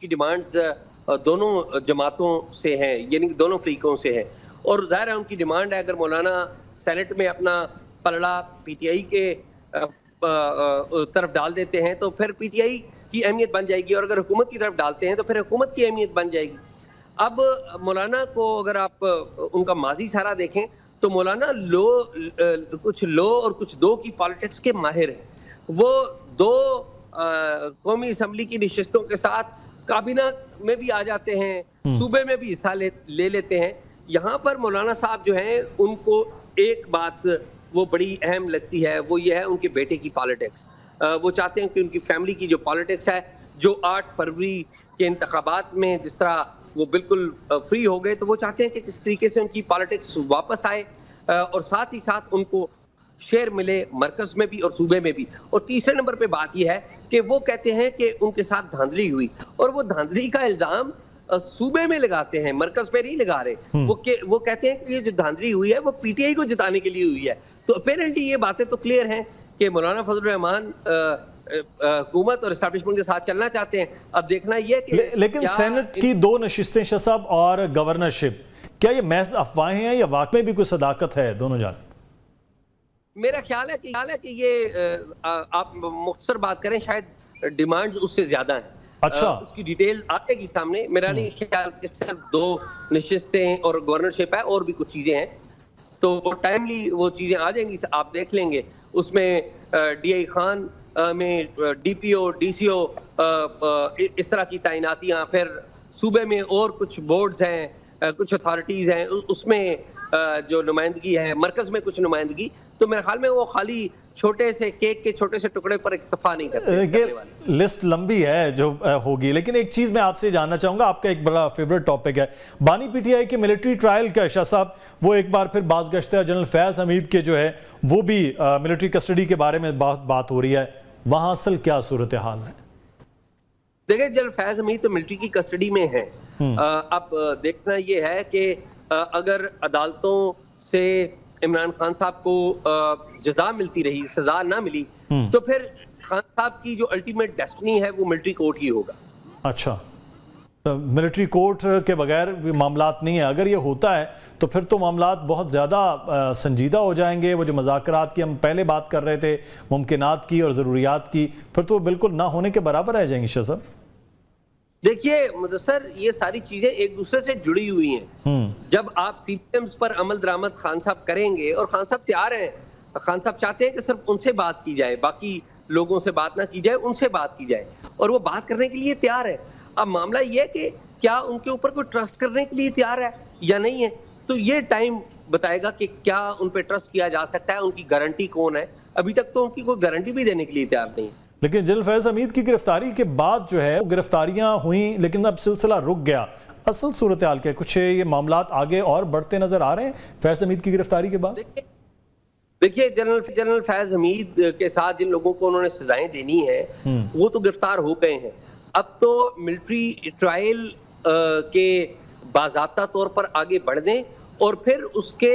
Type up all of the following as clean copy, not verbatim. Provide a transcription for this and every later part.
کی ڈیمانڈز دونوں جماعتوں سے ہیں، یعنی دونوں فریقوں سے ہیں، اور ظاہر ہے ان کی ڈیمانڈ ہے اگر مولانا سینٹ میں اپنا پلڑا پی ٹی آئی کے طرف ڈال دیتے ہیں تو پھر پی ٹی آئی کی اہمیت بن جائے گی، اور اگر حکومت کی طرف ڈالتے ہیں تو پھر حکومت کی اہمیت بن جائے گی۔ اب مولانا کو اگر آپ ان کا ماضی سارا دیکھیں تو مولانا کچھ لو اور کچھ دو کی پالیٹکس کے ماہر ہیں۔ وہ دو قومی اسمبلی کی نشستوں کے ساتھ کابینہ میں بھی آ جاتے ہیں، صوبے میں بھی حصہ لے لیتے ہیں۔ یہاں پر مولانا صاحب جو ہیں ان کو ایک بات وہ بڑی اہم لگتی ہے، وہ یہ ہے ان کے بیٹے کی پالیٹکس۔ وہ چاہتے ہیں کہ ان کی فیملی کی جو پالیٹکس ہے، جو 8 فروری کے انتخابات میں جس طرح وہ بالکل فری ہو گئے، تو وہ چاہتے ہیں کہ کس طریقے سے ان کی پالیٹکس واپس آئے اور ساتھ ہی ساتھ ان کو شیئر ملے مرکز میں بھی اور صوبے میں بھی۔ اور تیسرے نمبر پہ بات یہ ہے کہ وہ کہتے ہیں کہ ان کے ساتھ دھاندلی ہوئی، اور وہ دھاندلی کا الزام صوبے میں لگاتے ہیں، مرکز پہ نہیں لگا رہے۔ وہ کہتے ہیں کہ یہ جو دھاندلی ہوئی ہے وہ پی ٹی آئی کو جتانے کے لیے ہوئی ہے۔ تو اپیرنٹلی یہ باتیں تو کلیئر ہیں کہ مولانا فضل الرحمان حکومت اور اسٹیبلشمنٹ کے ساتھ چلنا چاہتے ہیں۔ اب دیکھنا یہ کہ لیکن سینٹ کی 2 نشستیں شاہ صاحب اور گورنرشپ، کیا یہ محض افواہیں ہیں یا واقعی بھی کوئی صداقت ہے دونوں جانب؟ میرا خیال ہے کہ یہ آپ مختصر بات کریں، شاید ڈیمانڈز اس سے زیادہ ہیں۔ اچھا، اس کی ڈیٹیل آتے گی سامنے۔ میرا نہیں خیال کہ صرف 2 نشستیں اور گورنرشپ ہے، اور بھی کچھ چیزیں ہیں، تو ٹائملی وہ چیزیں آ جائیں گی، آپ دیکھ لیں گے۔ اس میں ڈی آئی خان میں ڈی پی او، ڈی سی او، اس طرح کی تعیناتیاں، پھر صوبے میں اور کچھ بورڈز ہیں، کچھ اتھارٹیز ہیں، اس میں جو نمائندگی ہے، مرکز میں کچھ نمائندگی۔ تو میرے خیال میں وہ خالی چھوٹے سے کیک کے چھوٹے سے ٹکڑے پر اکتفا نہیں کرتے۔ لسٹ لمبی ہے جو ہوگی، لیکن ایک چیز میں آپ سے جاننا چاہوں گا، آپ کا ایک بڑا فیورٹ ٹاپک ہے بانی پی ٹی آئی کے ملٹری ٹرائل کا۔ شاہ صاحب وہ ایک بار پھر باز گشتہ جنرل فیض حمید کے جو ہے وہ بھی ملٹری کسٹڈی کے بارے میں بات ہو رہی ہے، وہاں اصل کیا صورتحال ہے؟ دیکھیں، جنرل فیض حمید تو ملٹری کی کسٹڈی میں ہیں۔ اب دیکھنا یہ ہے کہ اگر عدالتوں سے عمران خان صاحب کو جزا ملتی رہی، سزا نہ ملی، تو پھر خان صاحب کی جو الٹیمیٹ ڈیسٹنی ہے وہ ملٹری کورٹ ہی ہوگا۔ اچھا، ملٹری کورٹ کے بغیر معاملات نہیں ہیں۔ اگر یہ ہوتا ہے تو پھر تو معاملات بہت زیادہ سنجیدہ ہو جائیں گے۔ وہ جو مذاکرات کی ہم پہلے بات کر رہے تھے، ممکنات کی اور ضروریات کی، پھر تو بالکل نہ ہونے کے برابر رہ جائیں گی۔ شاہ صاحب دیکھیے مدثر، یہ ساری چیزیں ایک دوسرے سے جڑی ہوئی ہیں۔ جب آپ سی پی ایمز پر عمل درآمد خان صاحب کریں گے، اور خان صاحب تیار ہیں، خان صاحب چاہتے ہیں کہ صرف ان سے بات کی جائے، باقی لوگوں سے بات نہ کی جائے، ان سے بات کی جائے، اور وہ بات کرنے کے لیے تیار ہے۔ اب معاملہ یہ ہے کہ کیا ان کے اوپر کوئی ٹرسٹ کرنے کے لیے تیار ہے یا نہیں ہے، تو یہ ٹائم بتائے گا کہ کیا ان پہ ٹرسٹ کیا جا سکتا ہے، ان کی گارنٹی کون ہے۔ ابھی تک تو ان کی کوئی گارنٹی بھی دینے کے لیے تیار نہیں ہے۔ لیکن جنرل فیض حمید کی گرفتاری کے بعد جو ہے گرفتاریاں ہوئیں، لیکن اب سلسلہ رک گیا۔ اصل صورتحال کیا؟ کچھ یہ معاملات آگے اور بڑھتے نظر آ رہے ہیں فیض حمید کی گرفتاری کے بعد؟ دیکھیے، جنرل فیض حمید کے ساتھ جن لوگوں کو انہوں نے سزائیں دینی ہیں وہ تو گرفتار ہو گئے ہیں۔ اب تو ملٹری ٹرائل کے باضابطہ طور پر آگے بڑھنے اور پھر اس کے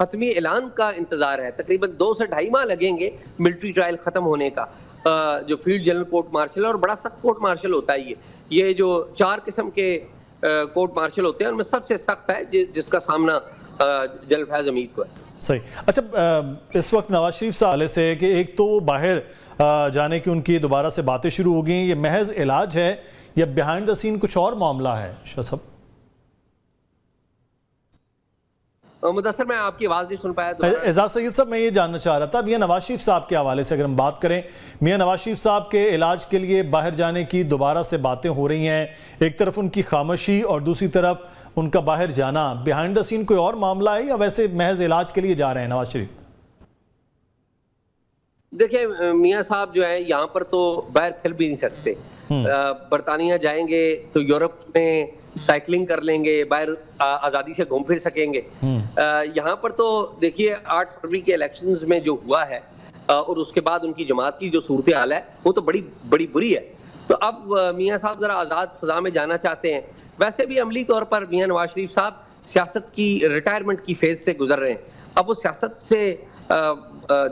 حتمی اعلان کا انتظار ہے۔ تقریباً 2 سے 2.5 ماہ لگیں گے ملٹری ٹرائل ختم ہونے کا۔ جو فیلڈ جنرل کورٹ مارشل، اور بڑا سخت کورٹ مارشل ہوتا ہے یہ جو 4 قسم کے کورٹ مارشل ہوتے ہیں ان میں سب سے سخت ہے جس کا سامنا جنرل فیض حمید کو ہے۔ صحیح۔ اچھا، اس وقت نواز شریف صاحب سے کہ ایک تو باہر جانے کی ان کی دوبارہ سے باتیں شروع ہو گئیں، یہ محض علاج ہے یا بیہائنڈ دا سین کچھ اور معاملہ ہے؟ شاہ صاحب مدثر، میں آپ کی آواز نہیں سن پایا۔ اعزاز سید صاحب، میں یہ جاننا چاہ رہا تھا میاں نواز شریف صاحب کے حوالے سے اگر ہم بات کریں، میاں نواز شریف صاحب کے علاج کے لیے باہر جانے کی دوبارہ سے باتیں ہو رہی ہیں، ایک طرف ان کی خاموشی اور دوسری طرف ان کا باہر جانا، بیہائنڈ دا سین کوئی اور معاملہ ہے یا ویسے محض علاج کے لیے جا رہے ہیں نواز شریف؟ دیکھیں، میاں صاحب جو ہے یہاں پر تو باہر پھر بھی نہیں سکتے۔ برطانیہ جائیں گے تو یورپ میں سائیکلنگ کر لیں گے، باہر آزادی سے گھوم پھر سکیں گے۔ یہاں پر تو دیکھیے 8 فروری کے الیکشنز میں جو ہوا ہے اور اس کے بعد ان کی جماعت کی جو صورتحال ہے وہ تو بڑی بری ہے۔ تو اب میاں صاحب ذرا آزاد فضا میں جانا چاہتے ہیں۔ ویسے بھی عملی طور پر میاں نواز شریف صاحب سیاست کی ریٹائرمنٹ کی فیز سے گزر رہے ہیں۔ اب وہ سیاست سے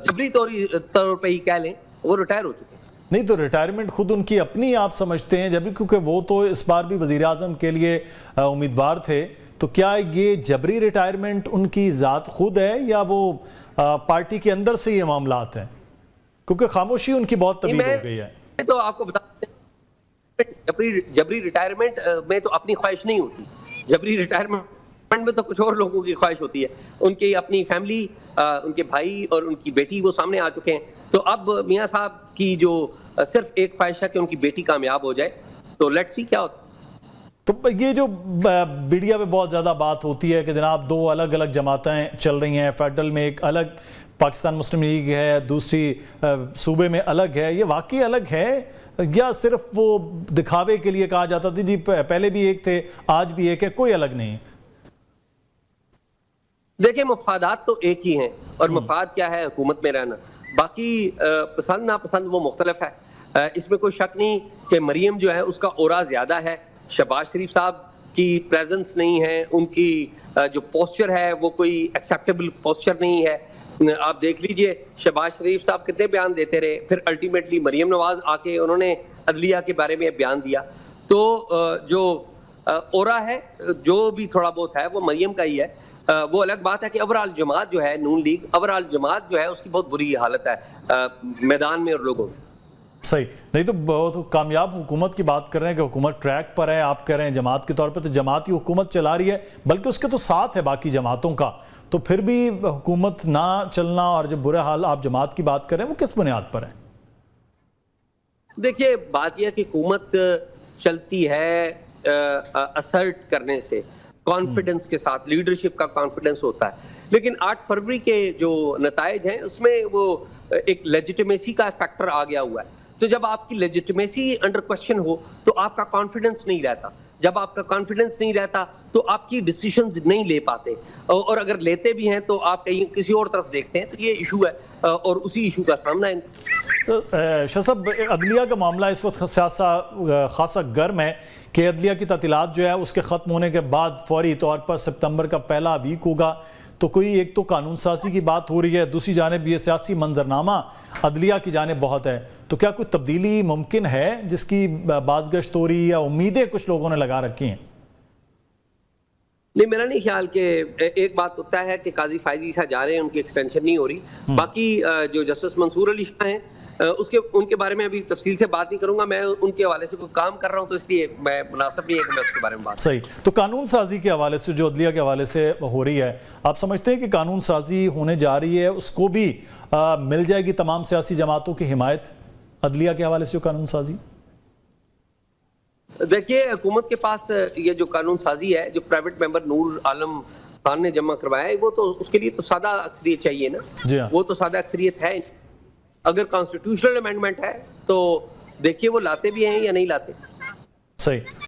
جبری طور پہ ہی کہہ لیں وہ ریٹائر ہو چکے ہیں۔ نہیں تو ریٹائرمنٹ خود ان کی اپنی آپ سمجھتے ہیں جب کیونکہ وہ تو اس بار بھی وزیر اعظم کے لیے امیدوار تھے، تو کیا یہ جبری ریٹائرمنٹ ان کی ذات خود ہے یا وہ پارٹی کے اندر سے یہ معاملات ہیں؟ کیونکہ خاموشی ان کی بہت طویل ہو گئی ہے۔ تو آپ کو بتا جبری ریٹائرمنٹ میں تو اپنی خواہش نہیں ہوتی، جبری ریٹائرمنٹ میں تو کچھ اور لوگوں کی خواہش ہوتی ہے، ان کی اپنی فیملی، ان کے بھائی اور ان کی بیٹی وہ سامنے آ چکے ہیں، تو اب میاں صاحب کی جو صرف ایک خواہش ہے کہ ان کی بیٹی کامیاب ہو جائے، تو لیٹس سی کیا ہوتا ہے۔ تو یہ جو میڈیا میں بہت زیادہ بات ہوتی ہے کہ جناب دو الگ الگ جماعتیں چل رہی ہیں، فیڈرل میں ایک الگ پاکستان مسلم لیگ ہے، دوسری صوبے میں الگ ہے، یہ واقعی الگ ہے یا صرف وہ دکھاوے کے لیے کہا جاتا تھا جی پہلے بھی ایک تھے آج بھی ایک ہے، کوئی الگ نہیں؟ دیکھیں مفادات تو ایک ہی ہیں، اور مفاد کیا ہے؟ حکومت میں رہنا، باقی پسند ناپسند وہ مختلف ہے۔ اس میں کوئی شک نہیں کہ مریم جو ہے اس کا اورا زیادہ ہے، شہباز شریف صاحب کی پریزنس نہیں ہے، ان کی جو پوسچر ہے وہ کوئی ایکسیپٹیبل پوسچر نہیں ہے۔ آپ دیکھ لیجئے شہباز شریف صاحب کتنے بیان دیتے رہے، پھر الٹیمیٹلی مریم نواز آ کے انہوں نے عدلیہ کے بارے میں بیان دیا، تو جو اورا ہے جو بھی تھوڑا بہت ہے وہ مریم کا ہی ہے۔ وہ الگ بات ہے کہ اوورال جماعت جو ہے نون لیگ، اوورال جماعت جو ہے اس کی بہت بری حالت ہے میدان میں اور لوگوں میں۔ صحیح، نہیں تو بہت کامیاب حکومت کی بات کر رہے ہیں کہ حکومت ٹریک پر ہے، آپ کہہ رہے ہیں جماعت کے طور پہ، تو جماعت ہی حکومت چلا رہی ہے، بلکہ اس کے تو ساتھ ہے باقی جماعتوں کا، تو پھر بھی حکومت نہ چلنا اور جب برے حال آپ جماعت کی بات کر رہے ہیں وہ کس بنیاد پر ہے؟ دیکھیے بات یہ ہے کہ حکومت چلتی ہے اسرٹ کرنے سے، کانفیڈنس کے ساتھ، لیڈرشپ کا کانفیڈنس ہوتا ہے، لیکن 8 فروری کے جو نتائج ہیں اس میں وہ ایک لیجیٹیمیسی کا فیکٹر آ گیا ہوا ہے، تو جب آپ کی لیجیٹیمیسی انڈر کوسچن ہو تو آپ کا کانفیڈنس نہیں رہتا، جب آپ کا کانفیڈنس نہیں رہتا تو آپ کی ڈیسیشنز نہیں لے پاتے، اور اگر لیتے بھی ہیں تو آپ کہیں کسی اور طرف دیکھتے ہیں، تو یہ ایشو ہے اور اسی ایشو کا سامنا ہے۔ شاہ صاحب عدلیہ کا معاملہ اس وقت خاصا گرم ہے کہ عدلیہ کی تعطیلات جو ہے اس کے ختم ہونے کے بعد فوری طور پر سپتمبر کا پہلا ویک ہوگا، تو کوئی ایک تو قانون سازی کی بات ہو رہی ہے، دوسری جانب یہ سیاسی منظرنامہ عدلیہ کی جانب بہت ہے، تو کیا کوئی تبدیلی ممکن ہے جس کی بازگشت ہو رہی یا امیدیں کچھ لوگوں نے لگا رکھی ہیں؟ نہیں، میرا نہیں خیال کہ ایک بات ہوتا ہے کہ قاضی فائز عیسیٰ جا رہے ہیں، ان کی ایکسٹینشن نہیں ہو رہی، باقی جو جسٹس منصور علی شاہ ہیں ان کے بارے میں ابھی تفصیل سے بات نہیں کروں گا، میں ان کے حوالے سے کوئی کام کر رہا ہوں تو اس لیے میں مناسب نہیں ہے کہ میں اس کے بارے میں بات صحیح، تو قانون سازی کے حوالے سے جو عدلیہ کے حوالے سے ہو رہی ہے، آپ سمجھتے ہیں کہ قانون سازی ہونے جا رہی ہے اس کو بھی مل جائے گی تمام سیاسی جماعتوں کی حمایت عدلیہ کے حوالے سے جو قانون سازی؟ دیکھیے حکومت کے پاس یہ جو قانون سازی ہے جو پرائیویٹ ممبر نور عالم خان نے جمع کروایا ہے، وہ تو اس کے لیے تو سادہ اکثریت چاہیے نا، جی ہاں، وہ تو سادہ اکثریت ہے، اگر کانسٹیٹیوشنل امینڈمنٹ ہے تو دیکھیے وہ لاتے بھی ہیں یا نہیں لاتے۔ صحیح۔